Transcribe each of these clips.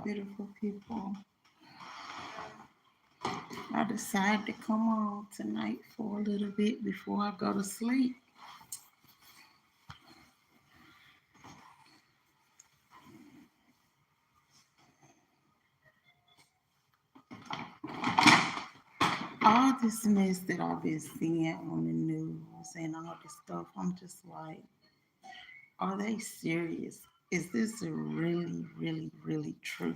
beautiful people. I decided to come on tonight for a little bit before I go to sleep. All this mess that I've been seeing on the news and all this stuff, I'm just like, are they serious? Is this really, really, really true?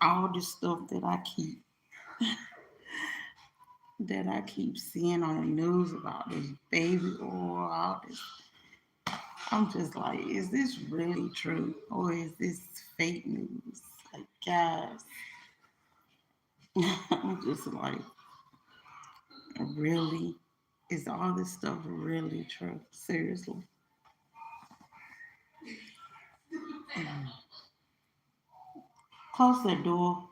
All the stuff that I keep seeing on the news about this baby oil, all this, I'm just like, is this really true or is this fake news? Like, guys, I'm just like, really? Is all this stuff really true? Seriously? Close the door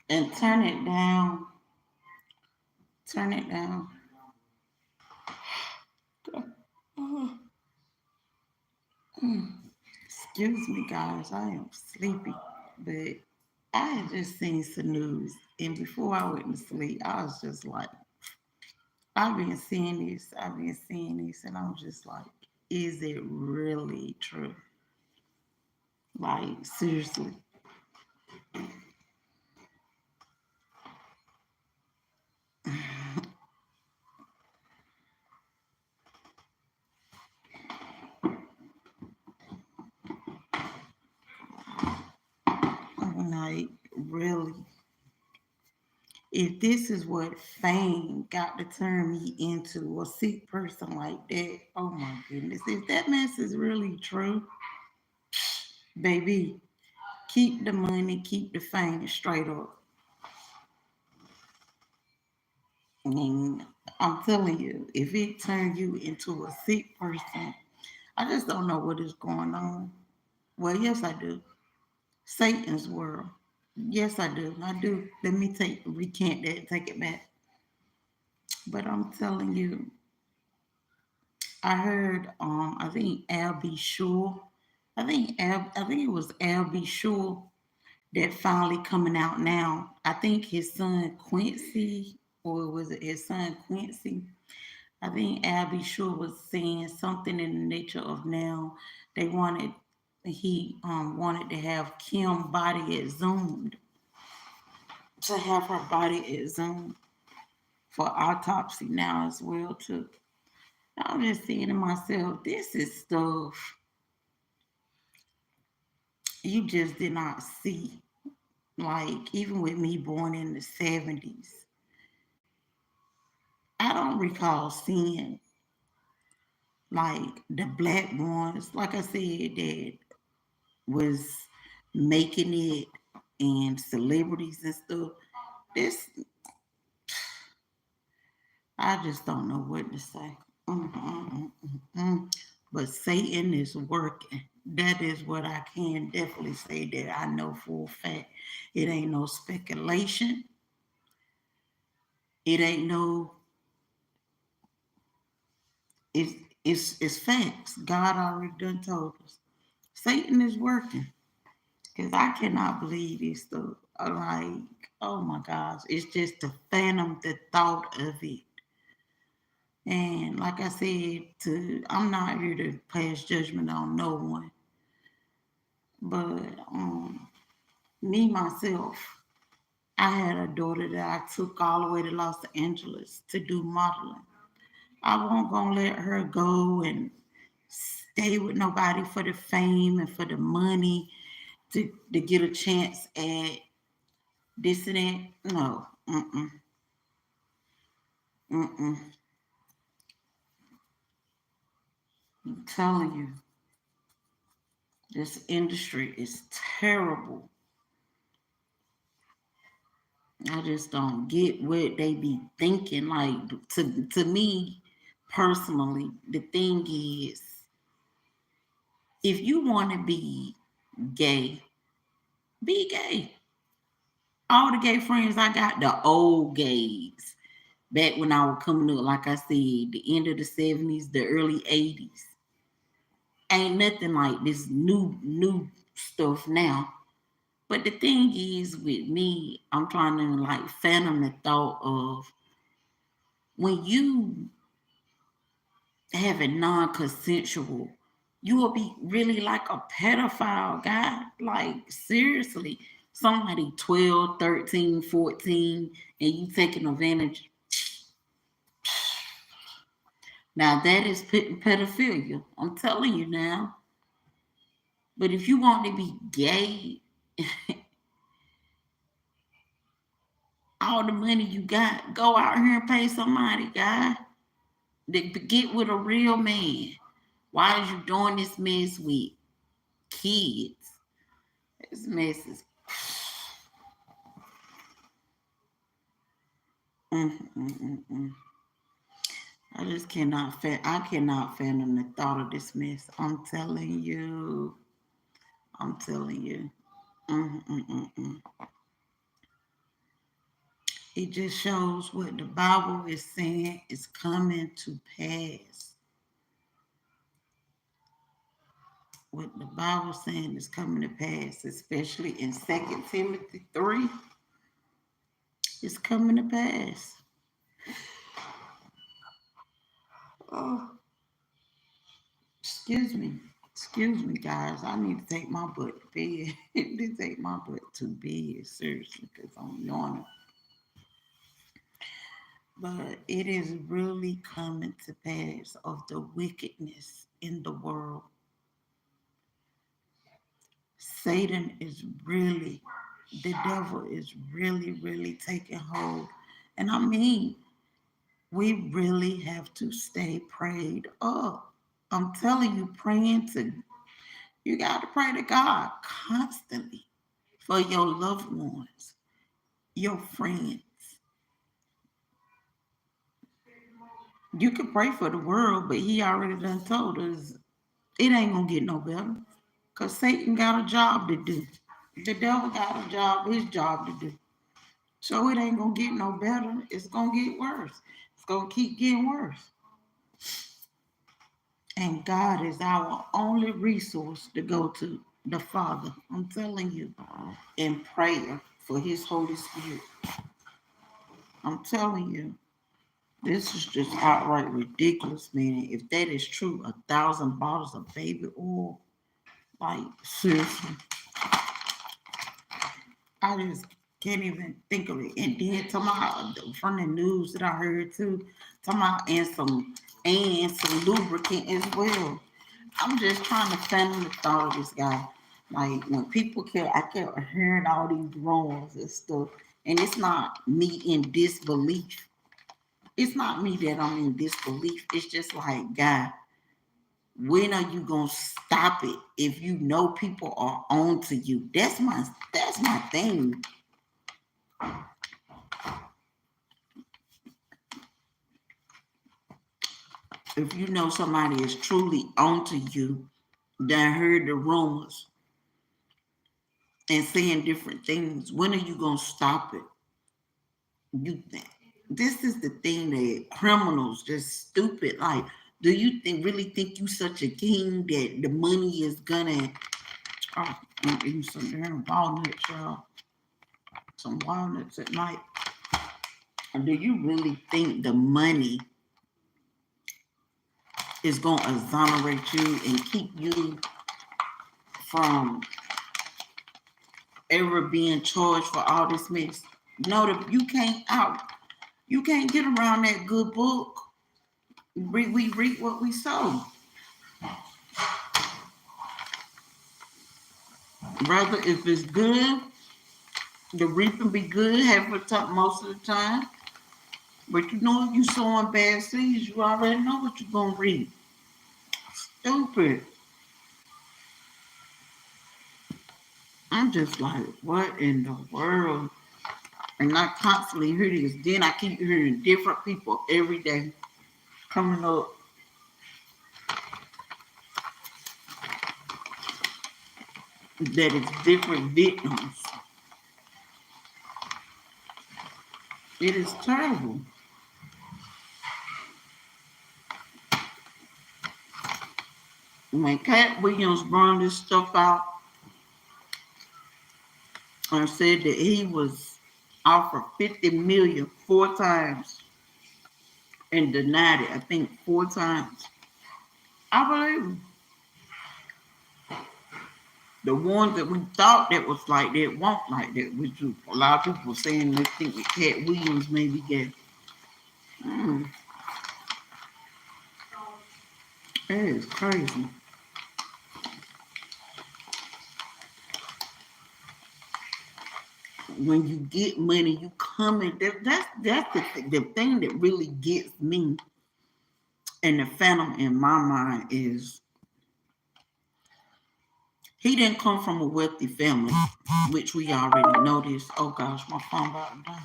and turn it down. Turn it down. Excuse me, guys. I am sleepy, but I had just seen some news, and before I went to sleep, I was just like, I've been seeing this, and I'm just like, is it really true? Like, seriously. I'm like, really? If this is what fame got to turn me into a sick person like that, oh my goodness. If that mess is really true, baby, keep the money, keep the fame straight up. And I'm telling you, if it turns you into a sick person, I just don't know what is going on. Well, yes, I do. Satan's world. Yes, I do. I do. Let me recant that, take it back. But I'm telling you, I heard I think Al B. Sure. I think it was Al B. Sure that finally coming out now. I think his son Quincy, or was it his son Quincy? I think Al B. Sure was saying something in the nature of now they wanted he wanted to have Kim body exhumed, to have her body exhumed for autopsy now as well too. I'm just saying to myself, this is stuff you just did not see. Like, even with me born in the 70s, I don't recall seeing like the black ones, like I said, that was making it and celebrities and stuff. This, I just don't know what to say. Mm. But Satan is working. That is what I can definitely say that I know for a fact. It ain't no speculation. It ain't no. It's it's facts. God already done told us. Satan is working. Cause I cannot believe this stuff. I'm like, oh my gosh, it's just the phantom, the thought of it. And like I said, I'm not here to pass judgment on no one, but me myself, I had a daughter that I took all the way to Los Angeles to do modeling. I won't gonna let her go and stay with nobody for the fame and for the money to get a chance at this and that. No, mm-mm. I'm telling you, this industry is terrible. I just don't get what they be thinking. Like, to me personally, the thing is, if you want to gay, be gay. All the gay friends I got, the old gays. back when I was coming up, like I said, the end of the 70s, the early 80s. Ain't nothing like this new stuff now. But the thing is with me, I'm trying to like fathom the thought of when you have a non-consensual, you will be really like a pedophile guy. Like seriously, somebody 12, 13, 14, and you taking advantage. Now that is pedophilia. I'm telling you now. But if you want to be gay, all the money you got, go out here and pay somebody, guy. Get with a real man. Why is you doing this mess with kids? This mess is. Mm, mm, mm, mm. I just cannot. I cannot fathom the thought of this mess. I'm telling you. I'm telling you. Mm, mm, mm, mm. It just shows what the Bible is saying is coming to pass. What the Bible is saying is coming to pass, especially in 2 Timothy 3, it's coming to pass. Oh, excuse me. Excuse me, guys. I need to take my butt to bed. I need to take my butt to bed, seriously, because I'm yawning. But it is really coming to pass of the wickedness in the world. Satan is really, the devil is really, really taking hold. And I mean, we really have to stay prayed up. I'm telling you, you got to pray to God constantly for your loved ones, your friends. You can pray for the world, but he already done told us it ain't gonna get no better. Cause Satan got a job to do. The devil got his job to do. So it ain't gonna get no better. It's gonna get worse. It's gonna keep getting worse. And God is our only resource to go to, the Father. I'm telling you, in prayer for his Holy Spirit. I'm telling you, this is just outright ridiculous, man. If that is true, 1,000 bottles of baby oil, like seriously, I just can't even think of it. And then from the news that I heard too, talking about and some lubricant as well. I'm just trying to fathom the thought of this guy. Like when I kept hearing all these rumors and stuff, and it's not me in disbelief. It's not me that I'm in disbelief. It's just like, God, when are you gonna stop it? If you know people are on to you, that's my thing. If you know somebody is truly on to you, that heard the rumors and saying different things, when are you gonna stop it? You this is the thing that criminals just stupid. Like, do you really think you such a king that the money is gonna? Oh, I'm eating some damn walnuts, y'all. Some walnuts at night. And do you really think the money is gonna exonerate you and keep you from ever being charged for all this mess? No, you can't get around that good book. We reap what we sow. Rather, if it's good, the reaping be good half the time, most of the time. But you know, if you sowing bad seeds, you already know what you're gonna reap. Stupid. I'm just like, what in the world? And I constantly hear this. Then I keep hearing different people every day coming up that it's different victims. It is terrible. When Cat Williams brought this stuff out and said that he was offered 50 million 4 times and denied it, I think 4 times. I believe him. The ones that we thought that was like that won't like that, which a lot of people saying they think that Cat Williams may be gay. Mm, that is crazy. When you get money, you come in. That's the thing that really gets me and the phantom in my mind is he didn't come from a wealthy family, which we already know this. Oh gosh, my phone about to die.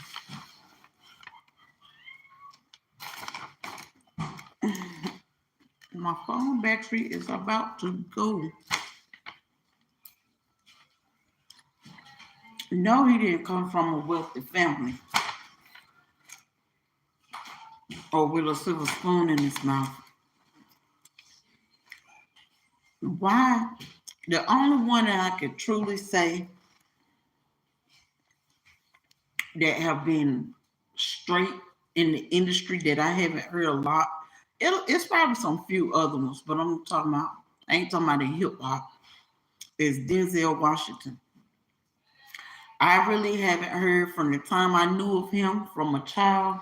My phone battery is about to go. No, he didn't come from a wealthy family or with a silver spoon in his mouth. Why? The only one that I could truly say that have been straight in the industry that I haven't heard a lot. It's probably some few other ones, but I ain't talking about the hip hop. Is Denzel Washington. I really haven't heard from the time I knew of him from a child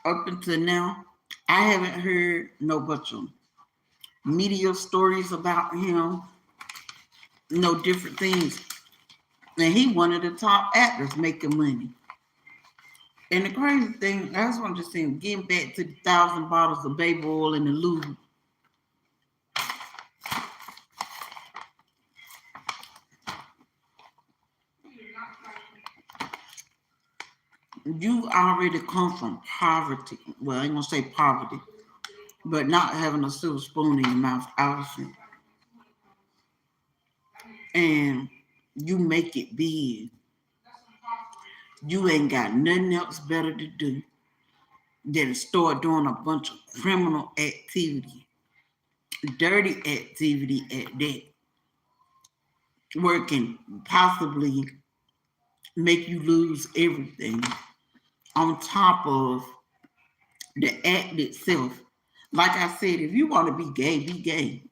up until now. I haven't heard no bunch of media stories about him, no different things. And he one of the top actors making money. And the crazy thing, I just want to say, getting back to the 1,000 bottles of baby oil in the lube. You already come from poverty. Well, I ain't gonna say poverty, but not having a silver spoon in your mouth, obviously. And you make it big. You ain't got nothing else better to do than to start doing a bunch of criminal activity, dirty activity at that, working possibly make you lose everything on top of the act itself. Like I said, if you want to be gay, be gay.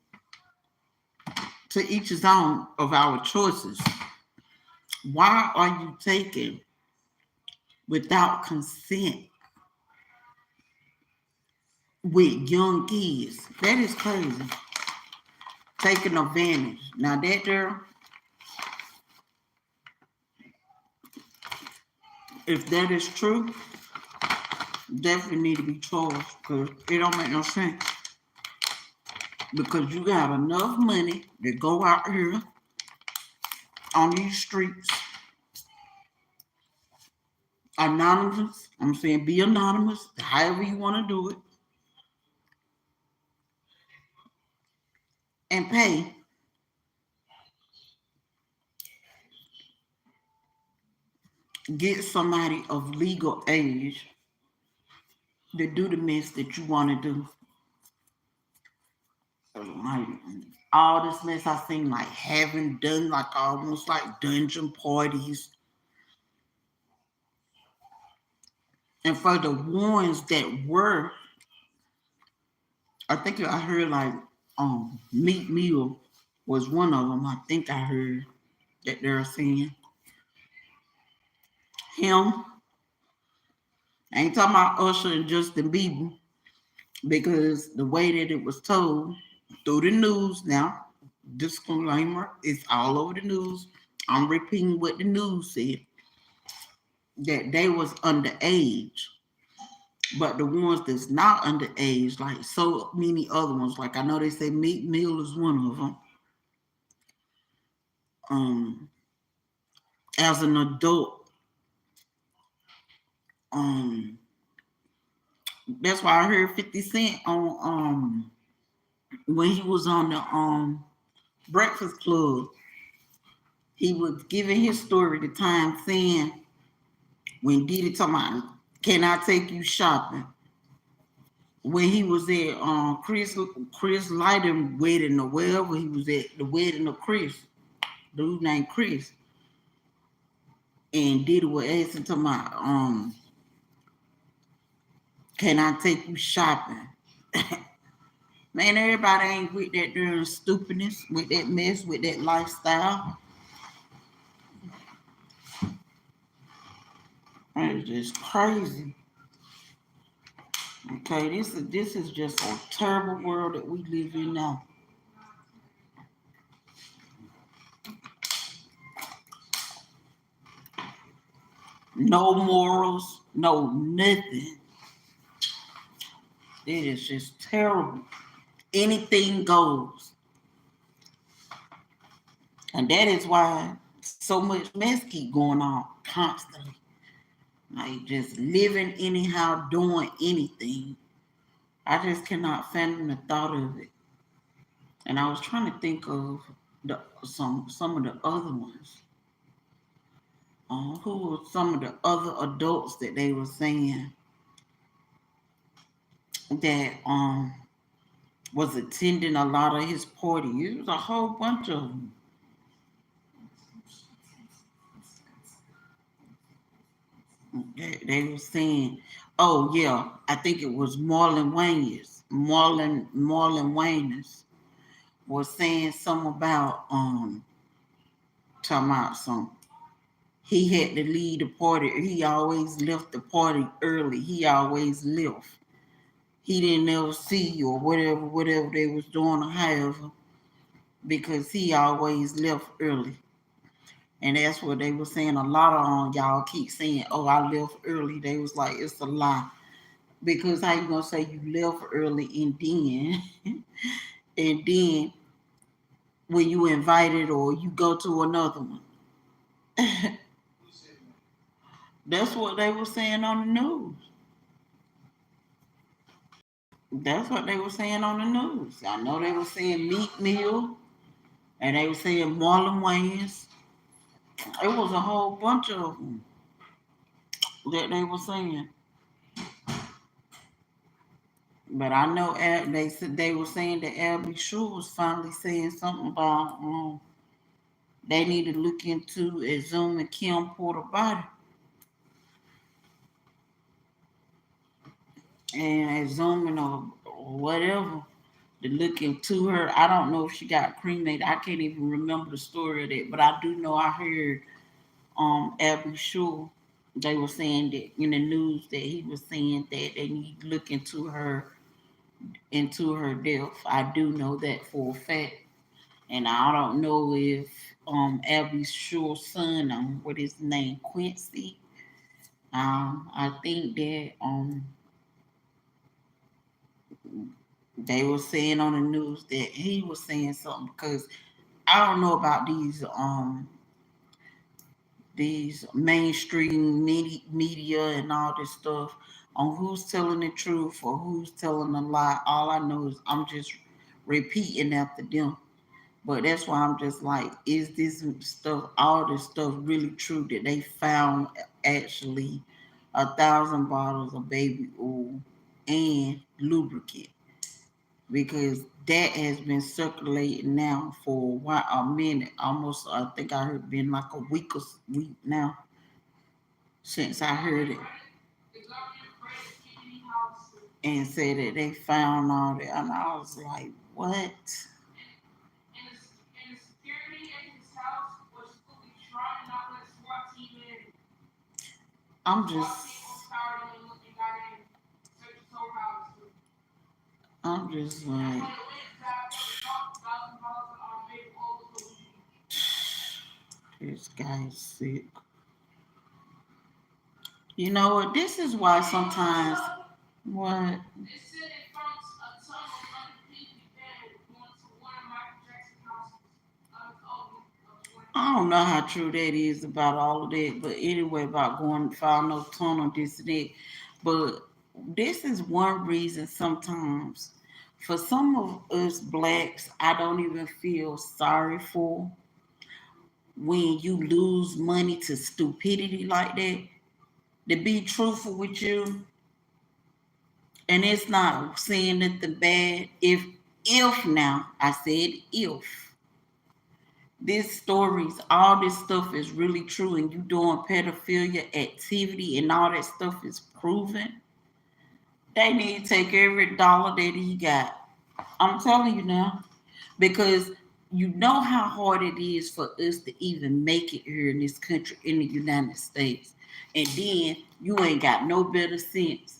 To each his own of our choices. Why are you taking without consent with young kids? That is crazy. Taking advantage. Now that girl, if that is true, definitely need to be charged because it don't make no sense. Because you got enough money to go out here on these streets, anonymous. I'm saying be anonymous, however you want to do it, and pay. Get somebody of legal age to do the mess that you want to do. Like all this mess I seen, like having done like almost like dungeon parties, and for the ones that were, I think I heard like Meat Meal was one of them. I think I heard that they're saying him. I ain't talking about Usher and Justin Bieber because the way that it was told through the news now, disclaimer, it's all over the news. I'm repeating what the news said that they was underage, but the ones that's not underage, like so many other ones, like I know they say Meat Meal is one of them. Um, as an adult, um, that's why I heard 50 Cent on when he was on the Breakfast Club. He was giving his story the time saying when Diddy talking about, can I take you shopping? when he was at Chris Lighton wedding or wherever he was at, the wedding of Chris, dude named Chris, and Diddy was asking to my can I take you shopping? Man, everybody ain't with that damn stupidness, with that mess, with that lifestyle. It's just crazy. Okay, this is just a terrible world that we live in now. No morals, no nothing. It is just terrible. Anything goes. And that is why so much mess keep going on constantly. Like just living anyhow, doing anything. I just cannot fathom the thought of it. And I was trying to think of some of the other ones. Who were some of the other adults that they were saying that was attending a lot of his parties? It was a whole bunch of them. They were saying, oh yeah, I think it was Marlon Wayans. Marlon Wayans was saying something about talking about some he had to leave the party. He always left the party early. He always left. He didn't ever see you or whatever they was doing or however, because he always left early. And that's what they were saying. A lot of y'all keep saying, oh, I left early. They was like, it's a lie. Because how you gonna say you left early and then and then when you invited or you go to another one? That's what they were saying on the news. That's what they were saying on the news. I know they were saying Meat Mill and they were saying Marlon Wayans. It was a whole bunch of them that they were saying. But I know they said they were saying that Albie Shore was finally saying something about they need to look into exhuming Kim Porter body and exhuming or whatever to look into her. I don't know if she got cremated. I can't even remember the story of that, but I do know I heard Albie Shore. They were saying that in the news that he was saying that they need to look into her death. I do know that for a fact. And I don't know if Albie Shore's son, what is his name, Quincy. I think that they were saying on the news that he was saying something because I don't know about these mainstream media and all this stuff on who's telling the truth or who's telling a lie. All I know is I'm just repeating after them. But that's why I'm just like, is this stuff, all this stuff really true that they found actually 1,000 bottles of baby oil and lubricant? Because that has been circulating now for a minute, almost. I think I heard been like a week now since I heard it and said that they found all that, and I was like, what? I'm just, I'm just like, this guy's sick. You know what? This is why sometimes, what? I don't know how true that is about all of that, but anyway, about going to find no tunnel, this and that. But this is one reason sometimes for some of us blacks, I don't even feel sorry for when you lose money to stupidity like that. To be truthful with you, And it's not saying nothing bad. If now, I said if this stories, all this stuff is really true and you doing pedophilia activity and all that stuff is proven, they need to take every dollar that he got. I'm telling you now. Because you know how hard it is for us to even make it here in this country, in the United States. And then you ain't got no better sense.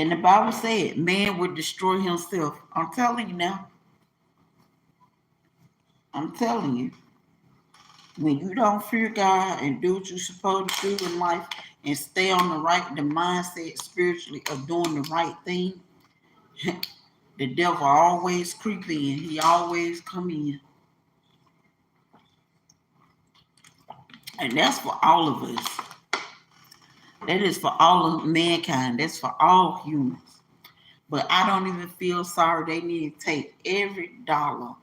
And the Bible said, man would destroy himself. I'm telling you now. I'm telling you. When you don't fear God and do what you're supposed to do in life and stay on the mindset spiritually of doing the right thing, the devil always creep in. He always come in. And that's for all of us. That is for all of mankind. That's for all humans. But I don't even feel sorry. They need to take every dollar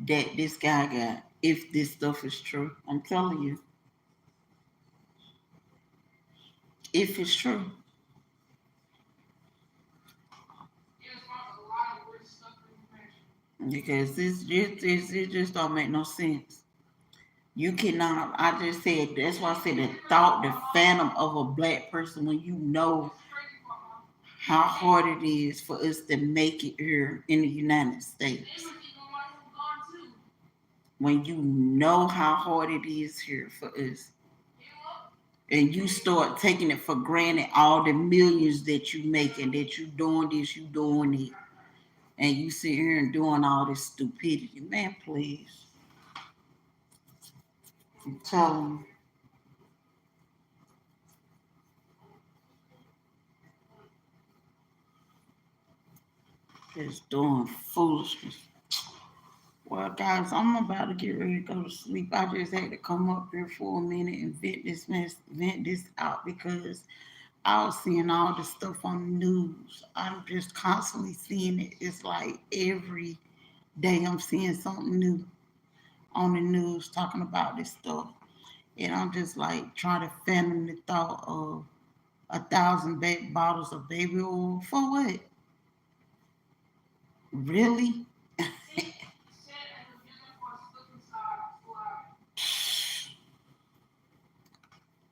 that this guy got if this stuff is true. I'm telling you, if it's true. Because it just don't make no sense. You cannot, I just said, that's why I said the thought, the phantom of a black person when you know how hard it is for us to make it here in the United States. When you know how hard it is here for us. And you start taking it for granted all the millions that you make and that you doing this, you doing it. And you sit here and doing all this stupidity. Man, please. I'm telling you, just doing foolishness. Well, guys, I'm about to get ready to go to sleep. I just had to come up here for a minute and vent this out because I was seeing all this stuff on the news. I'm just constantly seeing it. It's like every day I'm seeing something new on the news talking about this stuff. And I'm just like trying to fathom the thought of 1,000 bottles of baby oil. For what? Really?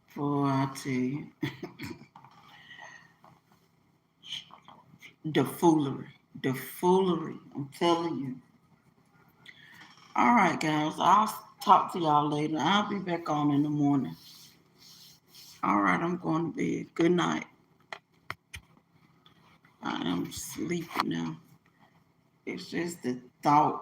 For I tell you, the foolery. The foolery. I'm telling you. All right, guys. I'll talk to y'all later. I'll be back on in the morning. All right, I'm going to bed. Good night. I am sleepy now. It's just the thought